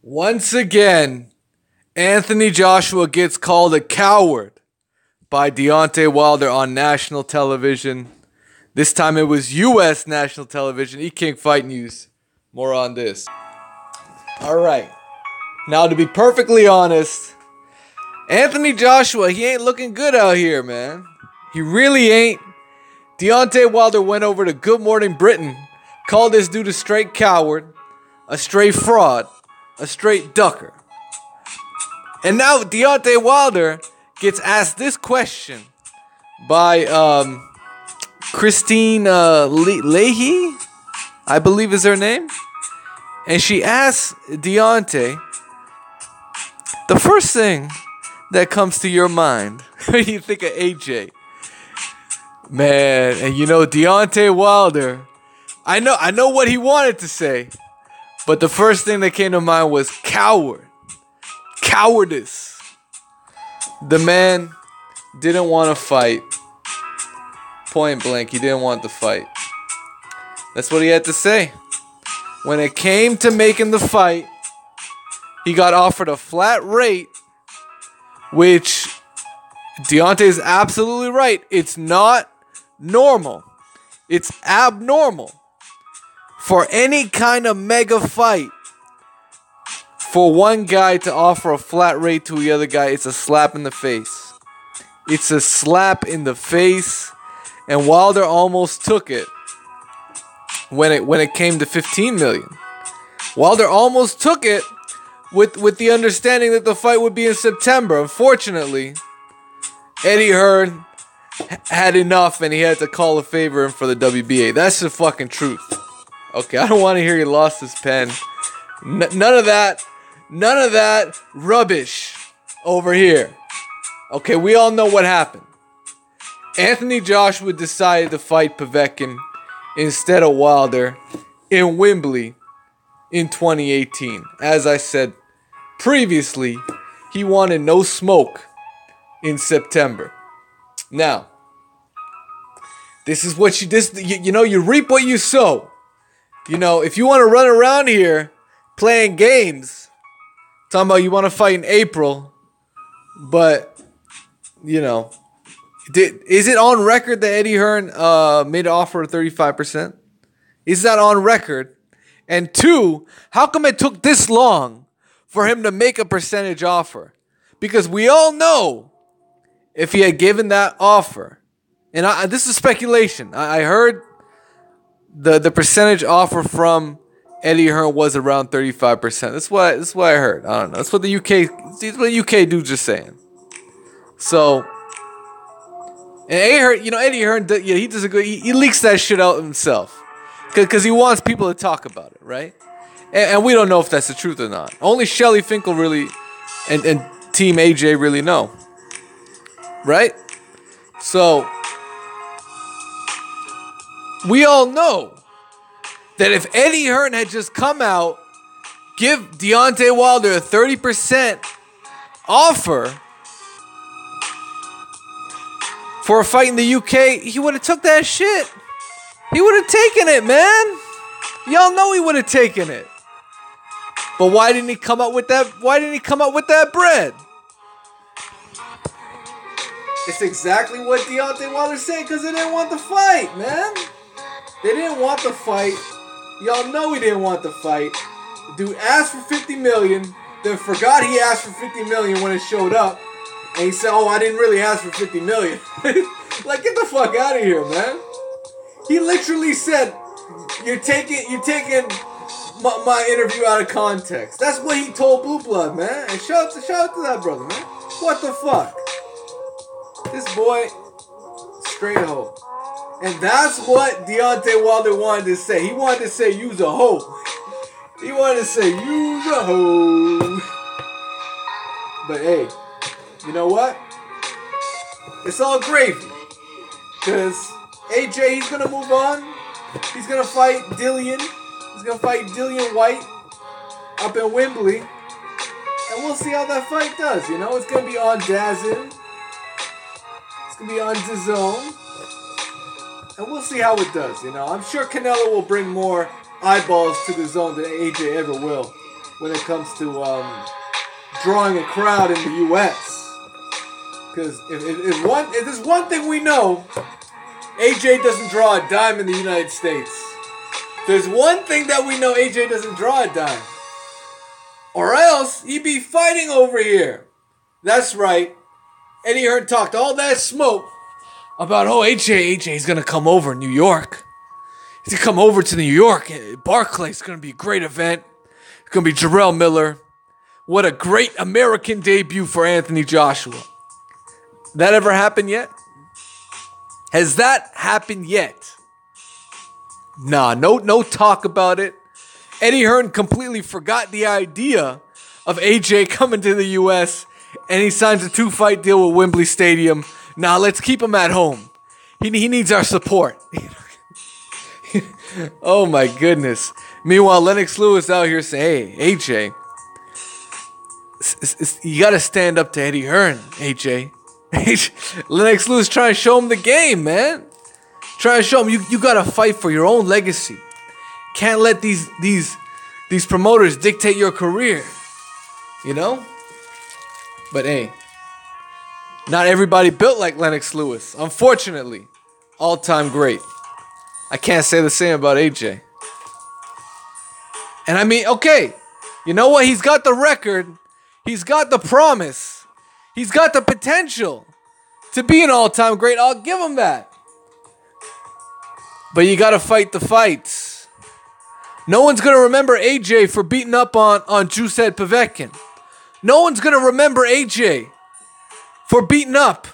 Once again, Anthony Joshua gets called a coward by Deontay Wilder on national television. This time it was U.S. national television. E-King Fight News. More on this. Alright. Now, to be perfectly honest, Anthony Joshua, he ain't looking good out here, man. He really ain't. Deontay Wilder went over to Good Morning Britain, called this dude a straight coward, a straight fraud, a straight ducker. And now Deontay Wilder gets asked this question by Christine Leahy, I believe is her name. And she asks Deontay, the first thing that comes to your mind when you think of AJ. Man, and you know Deontay Wilder, I know what he wanted to say, but the first thing that came to mind was coward. Cowardice. The man didn't want to fight. Point blank, he didn't want to fight. That's what he had to say. When it came to making the fight, he got offered a flat rate, which Deontay is absolutely right. It's not normal. It's abnormal for any kind of mega fight. For one guy to offer a flat rate to the other guy, it's a slap in the face. It's a slap in the face. And Wilder almost took it when it came to 15 million. Wilder almost took it with the understanding that the fight would be in September. Unfortunately, Eddie Hearn had enough and he had to call a favor in for the WBA. That's the fucking truth. Okay, I don't want to hear he lost his pen. None of that rubbish over here. Okay, we all know what happened. Anthony Joshua decided to fight Povetkin instead of Wilder in Wembley in 2018. As I said previously, he wanted no smoke in September. Now, this is what you reap what you sow. You know, if you want to run around here playing games, talking about you want to fight in April, but, you know, is it on record that Eddie Hearn made an offer of 35%? Is that on record? And two, how come it took this long for him to make a percentage offer? Because we all know if he had given that offer, and this is speculation. I heard the percentage offer from Eddie Hearn was around 35%. That's what I heard. I don't know. That's what the UK dudes are saying. So, and Eddie Hearn, he does a good. He leaks that shit out himself, because he wants people to talk about it, right? And we don't know if that's the truth or not. Only Shelly Finkel really, and Team AJ really know, right? So, we all know that if Eddie Hearn had just come out, give Deontay Wilder a 30% offer for a fight in the UK, he would have took that shit. He would have taken it, man. Y'all know he would have taken it. But why didn't he come up with that? Why didn't he come up with that bread? It's exactly what Deontay Wilder said, because they didn't want the fight, man. They didn't want the fight. Y'all know he didn't want the fight. The dude asked for 50 million, then forgot he asked for 50 million when it showed up. And he said, oh, I didn't really ask for 50 million. Like, get the fuck out of here, man. He literally said, you're taking my interview out of context. That's what he told Blue Blood, man. And shout out to that brother, man. What the fuck? This boy, straight hoe. And that's what Deontay Wilder wanted to say. He wanted to say, use a hoe. He wanted to say, use a hoe. But hey, you know what? It's all gravy. Because AJ, he's going to move on. He's going to fight Dillian. He's going to fight Dillian White up in Wembley. And we'll see how that fight does, you know? It's going to be on DAZN. It's going to be on DAZN. And we'll see how it does, you know. I'm sure Canelo will bring more eyeballs to the zone than AJ ever will. when it comes to drawing a crowd in the U.S. Because if there's one thing we know, AJ doesn't draw a dime in the United States. There's one thing that we know, AJ doesn't draw a dime. Or else he'd be fighting over here. That's right. Eddie Hearn talked all that smoke about, AJ's going to come over in New York. He's going to come over to New York. Barclays is going to be a great event. It's going to be Jarrell Miller. What a great American debut for Anthony Joshua. That ever happened yet? Has that happened yet? Nah, no talk about it. Eddie Hearn completely forgot the idea of AJ coming to the U.S. and he signs a 2-fight deal with Wembley Stadium. Nah, let's keep him at home. He needs our support. Oh my goodness. Meanwhile, Lennox Lewis out here saying, hey, AJ, you got to stand up to Eddie Hearn, AJ. Lennox Lewis trying to show him the game, man. Trying to show him you got to fight for your own legacy. Can't let these promoters dictate your career. You know? But hey, not everybody built like Lennox Lewis. Unfortunately, all-time great. I can't say the same about AJ. And I mean, okay, you know what? He's got the record. He's got the promise. He's got the potential to be an all-time great. I'll give him that. But you got to fight the fights. No one's going to remember AJ for beating up on Jused Povetkin. No one's going to remember AJ for beating up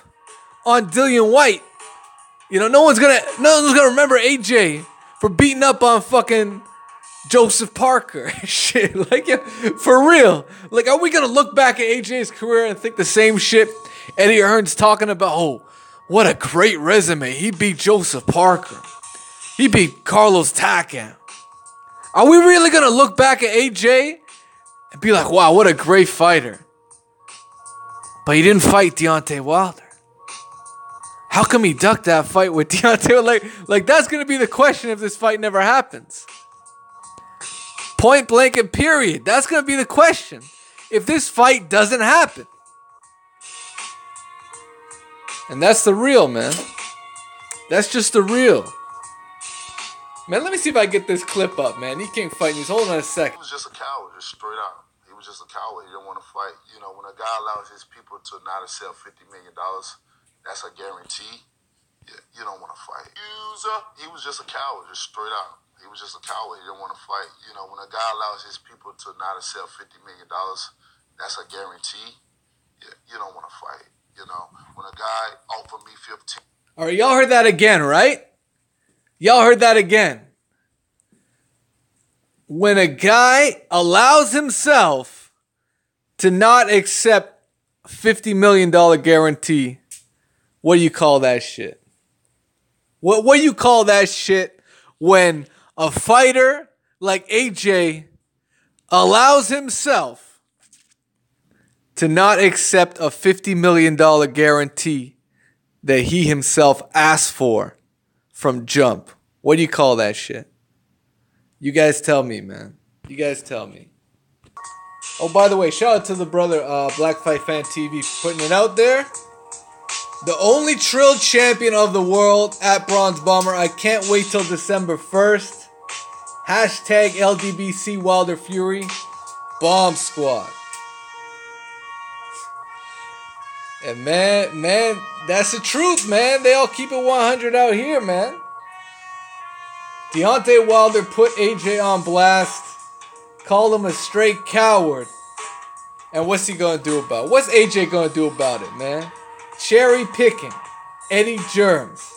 on Dillian White. You know, no one's gonna remember AJ for beating up on fucking Joseph Parker. Shit, like, yeah, for real. Like, are we gonna look back at AJ's career and think the same shit Eddie Hearn's talking about? Oh, what a great resume. He beat Joseph Parker. He beat Carlos Takam. Are we really gonna look back at AJ and be like, wow, what a great fighter? But he didn't fight Deontay Wilder. How come he ducked that fight with Deontay? Like that's going to be the question if this fight never happens. Point blank and period. That's going to be the question if this fight doesn't happen. And that's the real, man. That's just the real. Man, let me see if I get this clip up, man. He can't fight. He's holding on a second. He was just a coward, just straight out. He was just a coward. He didn't want to fight. You know, when a guy allows his people to not accept $50 million, that's a guarantee. Yeah, you don't want to fight. He was just a coward, just straight out. He was just a coward. He didn't want to fight. You know, when a guy allows his people to not accept $50 million, that's a guarantee. Yeah, you don't want to fight. You know, when a guy offered me 15. All right, y'all heard that again, right? Y'all heard that again. When a guy allows himself to not accept $50 million guarantee, what do you call that shit? What do you call that shit when a fighter like AJ allows himself to not accept a $50 million guarantee that he himself asked for from jump? What do you call that shit? You guys tell me, man. You guys tell me. Oh, by the way, shout out to the brother Black Fight Fan TV for putting it out there. The only Trill champion of the world at Bronze Bomber. I can't wait till December 1st. Hashtag LDBC Wilder Fury. Bomb Squad. And man, that's the truth, man. They all keep it 100 out here, man. Deontay Wilder put AJ on blast. Called him a straight coward. And what's he gonna do about it? What's AJ gonna do about it, man? Cherry picking, Eddie Germs,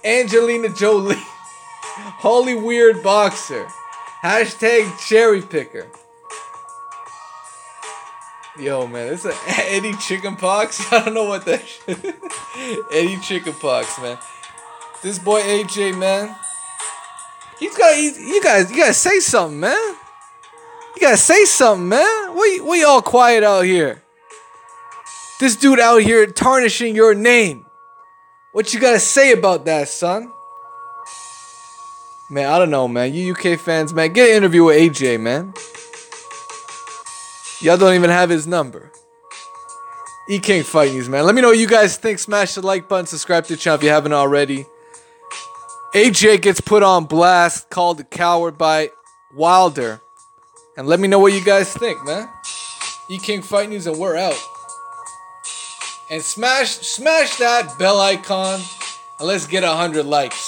Angelina Jolie, holy weird boxer, hashtag cherry picker. Yo, man, this is Eddie Chickenpox. I don't know what that shit. Eddie Chickenpox, man. This boy AJ, man. You gotta say something, man. You gotta say something, man. What you all quiet out here? This dude out here tarnishing your name. What you gotta say about that, son? Man, I don't know, man. You UK fans, man, get an interview with AJ, man. Y'all don't even have his number. E King Fight News, man. Let me know what you guys think. Smash the like button. Subscribe to the channel if you haven't already. AJ gets put on blast, called a coward by Wilder. And let me know what you guys think, man. E King Fight News, and we're out. And smash that bell icon, and let's get 100 likes.